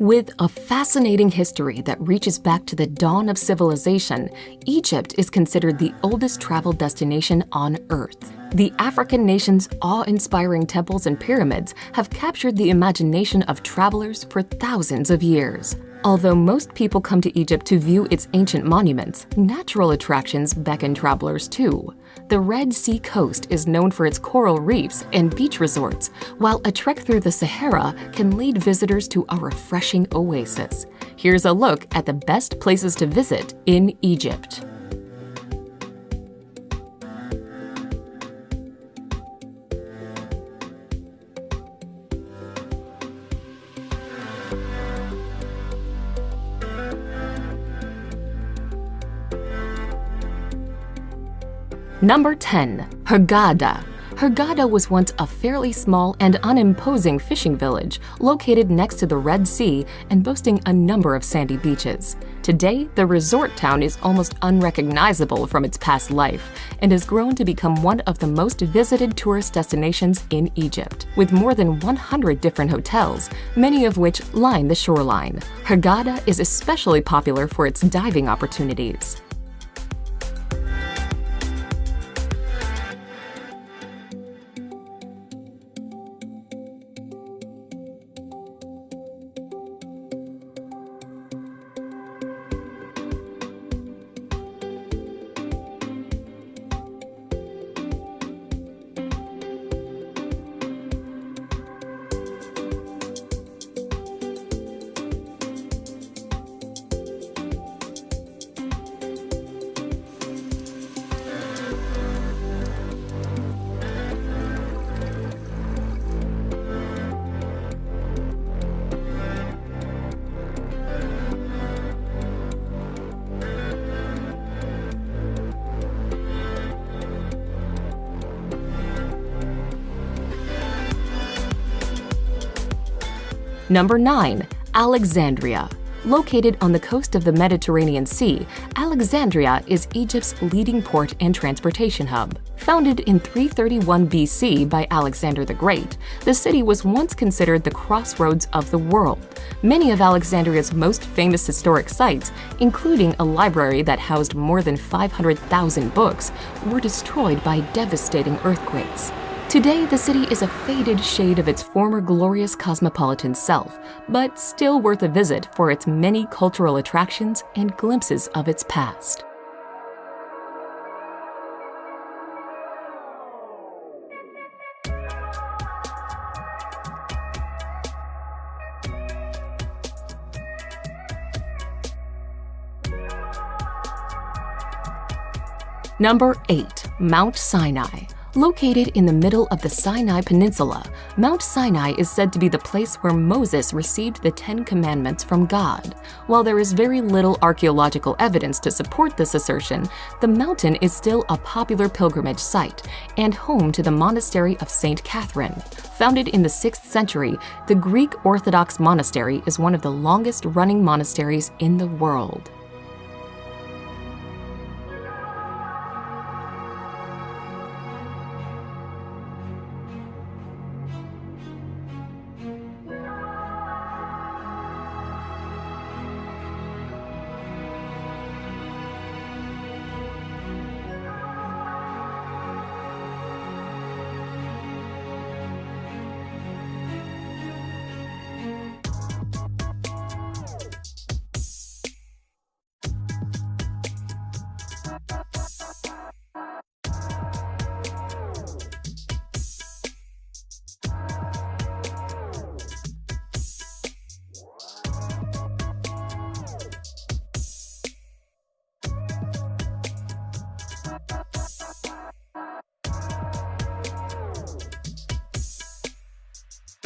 With a fascinating history that reaches back to the dawn of civilization, Egypt is considered the oldest travel destination on Earth. The African nation's awe-inspiring temples and pyramids have captured the imagination of travelers for thousands of years. Although most people come to Egypt to view its ancient monuments, natural attractions beckon travelers too. The Red Sea coast is known for its coral reefs and beach resorts, while a trek through the Sahara can lead visitors to a refreshing oasis. Here's a look at the best places to visit in Egypt. Number 10. Hurghada. Hurghada was once a fairly small and unimposing fishing village located next to the Red Sea and boasting a number of sandy beaches. Today, the resort town is almost unrecognizable from its past life and has grown to become one of the most visited tourist destinations in Egypt, with more than 100 different hotels, many of which line the shoreline. Hurghada is especially popular for its diving opportunities. Number 9. Alexandria. Located on the coast of the Mediterranean Sea, Alexandria is Egypt's leading port and transportation hub. Founded in 331 BC by Alexander the Great, the city was once considered the crossroads of the world. Many of Alexandria's most famous historic sites, including a library that housed more than 500,000 books, were destroyed by devastating earthquakes. Today, the city is a faded shade of its former glorious cosmopolitan self, but still worth a visit for its many cultural attractions and glimpses of its past. Number 8. Mount Sinai. Located in the middle of the Sinai Peninsula, Mount Sinai is said to be the place where Moses received the 10 Commandments from God. While there is very little archaeological evidence to support this assertion, the mountain is still a popular pilgrimage site and home to the monastery of St. Catherine. Founded in the 6th century, the Greek Orthodox monastery is one of the longest-running monasteries in the world.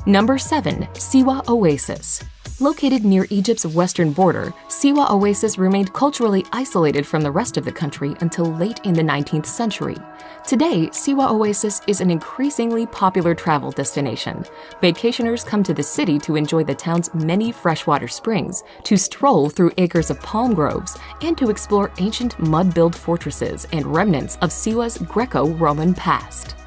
Number 7. Siwa Oasis. Located near Egypt's western border, Siwa Oasis remained culturally isolated from the rest of the country until late in the 19th century. Today, Siwa Oasis is an increasingly popular travel destination. Vacationers come to the city to enjoy the town's many freshwater springs, to stroll through acres of palm groves, and to explore ancient mud-built fortresses and remnants of Siwa's Greco-Roman past.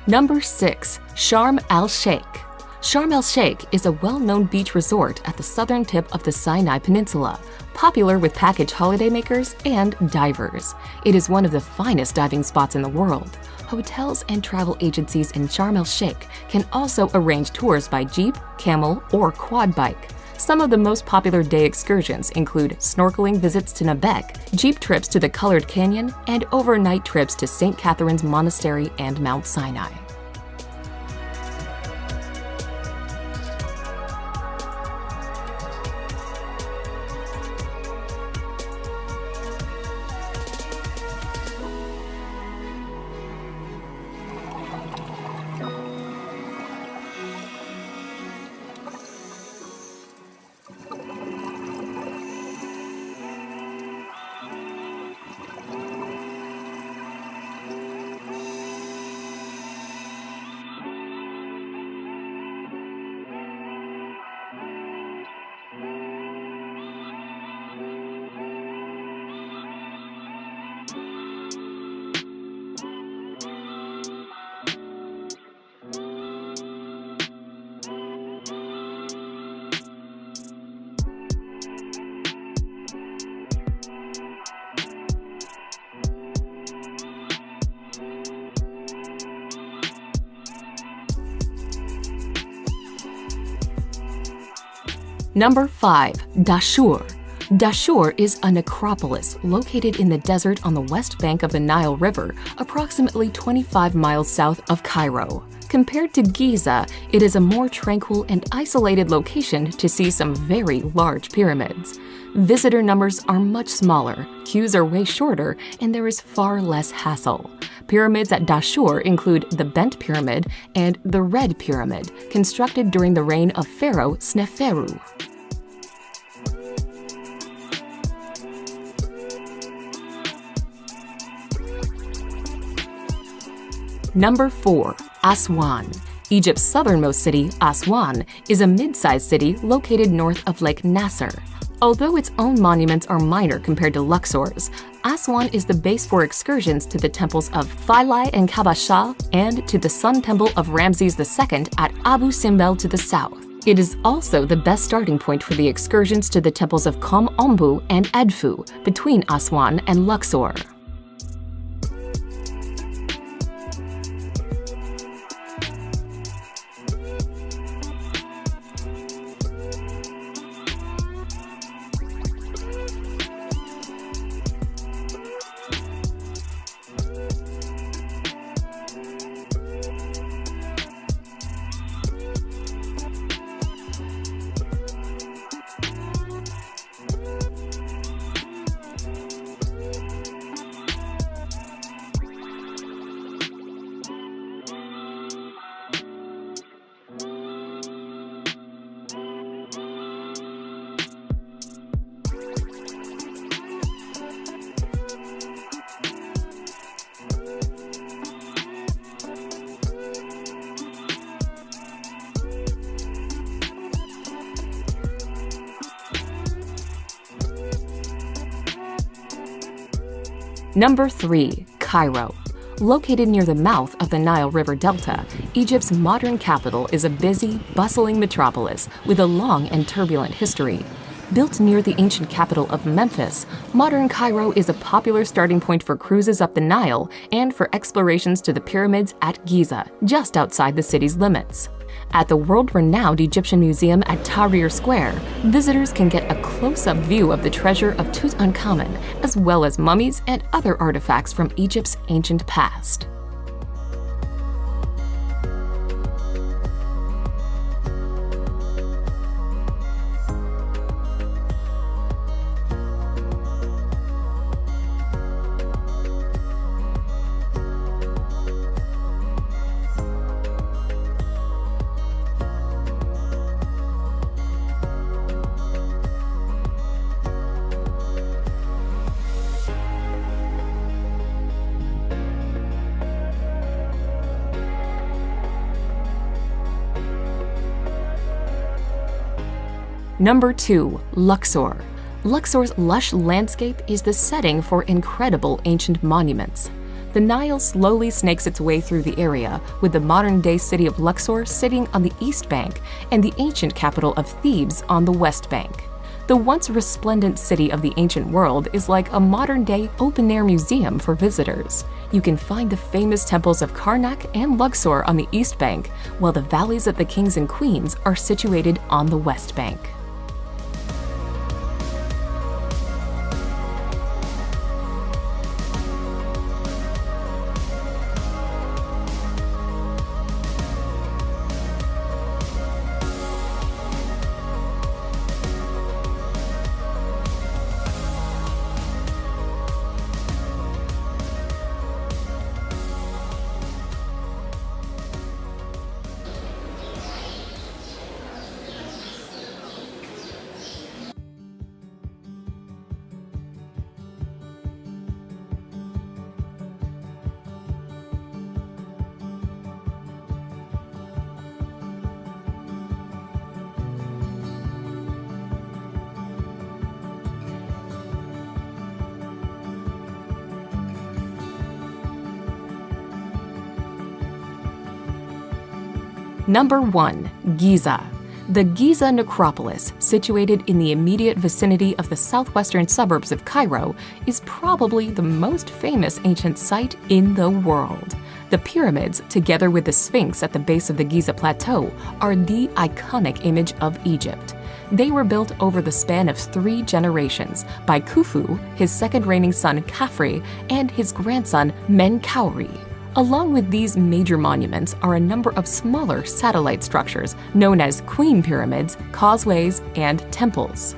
Number 6. Sharm el-Sheikh. Sharm el-Sheikh is a well-known beach resort at the southern tip of the Sinai Peninsula, popular with package holidaymakers and divers. It is one of the finest diving spots in the world. Hotels and travel agencies in Sharm el-Sheikh can also arrange tours by jeep, camel, or quad bike. Some of the most popular day excursions include snorkeling visits to Nabec, jeep trips to the Colored Canyon, and overnight trips to St. Catherine's Monastery and Mount Sinai. Number 5. Dashur. Dashur is a necropolis located in the desert on the west bank of the Nile River, approximately 25 miles south of Cairo. Compared to Giza, it is a more tranquil and isolated location to see some very large pyramids. Visitor numbers are much smaller, queues are way shorter, and there is far less hassle. Pyramids at Dashur include the Bent Pyramid and the Red Pyramid, constructed during the reign of Pharaoh Sneferu. Number 4. Aswan. Egypt's southernmost city, Aswan, is a mid-sized city located north of Lake Nasser. Although its own monuments are minor compared to Luxor's, Aswan is the base for excursions to the temples of Philae and Kabasha and to the Sun Temple of Ramses II at Abu Simbel to the south. It is also the best starting point for the excursions to the temples of Kom Ombu and Edfu between Aswan and Luxor. Number 3. Cairo. Located near the mouth of the Nile River Delta, Egypt's modern capital is a busy, bustling metropolis with a long and turbulent history. Built near the ancient capital of Memphis, modern Cairo is a popular starting point for cruises up the Nile and for explorations to the pyramids at Giza, just outside the city's limits. At the world-renowned Egyptian Museum at Tahrir Square, visitors can get a close-up view of the treasure of Tutankhamun, as well as mummies and other artifacts from Egypt's ancient past. Number 2. Luxor. Luxor's lush landscape is the setting for incredible ancient monuments. The Nile slowly snakes its way through the area, with the modern-day city of Luxor sitting on the east bank and the ancient capital of Thebes on the west bank. The once resplendent city of the ancient world is like a modern-day open-air museum for visitors. You can find the famous temples of Karnak and Luxor on the east bank, while the valleys of the kings and queens are situated on the west bank. Number 1. Giza. The Giza necropolis, situated in the immediate vicinity of the southwestern suburbs of Cairo, is probably the most famous ancient site in the world. The pyramids, together with the Sphinx at the base of the Giza Plateau, are the iconic image of Egypt. They were built over the span of 3 generations by Khufu, his second reigning son Khafre, and his grandson Menkaure. Along with these major monuments are a number of smaller satellite structures known as queen pyramids, causeways, and temples.